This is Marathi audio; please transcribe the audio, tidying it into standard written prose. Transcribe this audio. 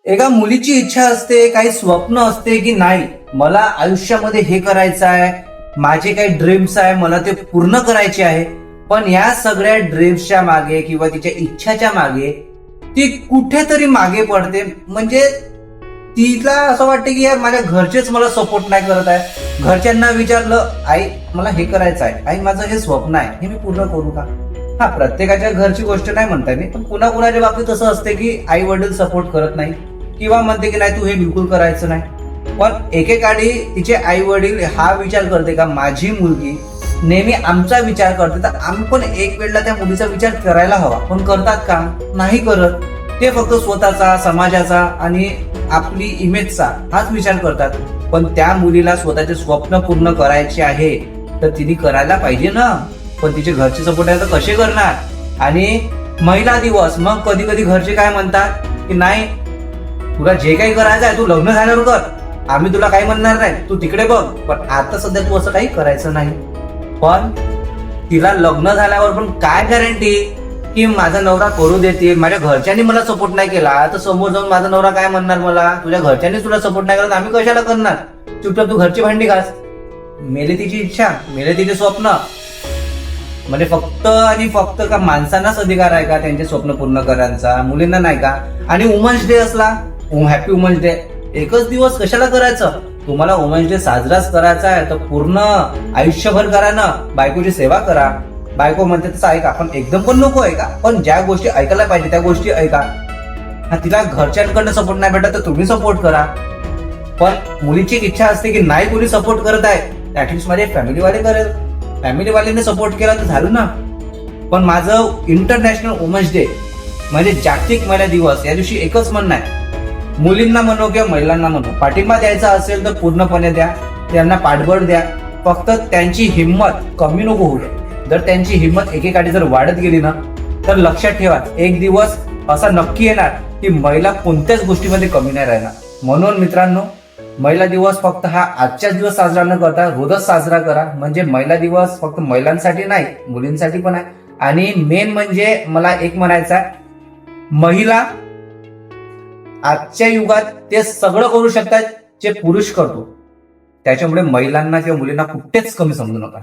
एका मुलीची इच्छा असते, काही स्वप्न असते की नाही मला आयुष्यामध्ये हे करायचं आहे, माझे काही ड्रीम्स आहे मला ते पूर्ण करायचे आहे. पण या सगळ्या ड्रीम्सच्या मागे किंवा तिच्या इच्छाच्या मागे ती कुठेतरी मागे पडते. म्हणजे तिला असं वाटतं की यार माझ्या घरचेच मला सपोर्ट नाही करत आहे. घरच्यांना विचारलं, आई मला हे करायचं आहे, आई माझं हे स्वप्न आहे, हे मी पूर्ण करू का? हा, प्रत्येकाच्या घरची गोष्ट नाही म्हणताय मी, पण पुन्हा कुणाच्या बाबतीत असं असते की आई वडील सपोर्ट करत नाही किंवा म्हणते की नाही तू हे बिलकुल करायचं नाही. पण एकेकाळी तिचे आई वडील हा विचार करते का माझी मुलगी नेहमी आमचा विचार करते, तर आम्ही पण एक वेळेला त्या मुलीचा विचार करायला हवा. पण करतात का? नाही करत. ते फक्त स्वतःचा, समाजाचा आणि आपली इमेजचा हाच विचार करतात. पण त्या मुलीला स्वतःचे स्वप्न पूर्ण करायचे आहे तर तिने करायला पाहिजे ना. पण तिचे घरचे सपोर्ट आहे तर कसे करणार? आणि महिला दिवस, मग कधी कधी घरचे काय म्हणतात की नाही तुला जे काही करायचं आहे तू लग्न झाल्यावर कर, आम्ही तुला काही म्हणणार नाही, तू तिकडे बघ. पण आता सध्या तू असं काही करायचं नाही. पण तिला लग्न झाल्यावर पण काय गॅरंटी की माझा नवरा करू देते? माझ्या घरच्यांनी मला सपोर्ट नाही केला तर समोर जाऊन माझा नवरा काय म्हणणार मला? तुझ्या घरच्यांनी तुला सपोर्ट नाही करत, आम्ही कशाला करणार? चुपचाप तू घरची भांडी घास. मेले तिची इच्छा, मेले तिचे स्वप्न. म्हणजे फक्त आणि फक्त का माणसांनाच अधिकार आहे का त्यांचे स्वप्न पूर्ण करायचा, मुलींना नाही का? आणि वुमन्स डे असला, हॅपी वुमन्स डे, एकच दिवस कशाला करायचं? तुम्हाला वुमन्स डे साजराच करायचा आहे तर पूर्ण आयुष्यभर करा ना. बायकोची सेवा करा. बायको म्हणते तसं ऐका, पण एकदम पण नको ऐका, पण ज्या गोष्टी ऐकायला पाहिजे त्या गोष्टी ऐका. हा, तिला घरच्यांकडनं सपोर्ट नाही भेटत तर तुम्ही सपोर्ट करा. पण मुलीची इच्छा असते की नाही कोणी सपोर्ट करत आहे, ऍटलिस्ट माझे फॅमिलीवाले करेल. फॅमिलीवाल्यांनी सपोर्ट केला तर झालं ना. पण माझं इंटरनॅशनल वुमन्स डे म्हणजे जागतिक महिला दिवस या दिवशी एकच म्हणणं आहे, मुलींना म्हणो किंवा महिलांना म्हणो, पाठिंबा द्यायचा असेल तर पूर्णपणे द्या, त्यांना पाठबळ द्या. फक्त त्यांची हिंमत कमी नको होऊ द्या. जर त्यांची हिंमत एकेकाठी जर वाढत गेली ना तर लक्षात ठेवा एक दिवस असा नक्की येणार की महिला कोणत्याच गोष्टीमध्ये कमी नाही राहणार. म्हणून मित्रांनो, महिला दिवस फक्त हा आजच्याच दिवस साजरा न करता रोजच साजरा करा. म्हणजे महिला दिवस फक्त महिलांसाठी नाही, मुलींसाठी पण आहे. आणि मेन म्हणजे मला एक म्हणायचं आहे, महिला आजच्या युगात ते सगळं करू शकतात जे पुरुष करतो. त्याच्यामुळे महिलांना किंवा मुलींना कुठेच कमी समजू नका.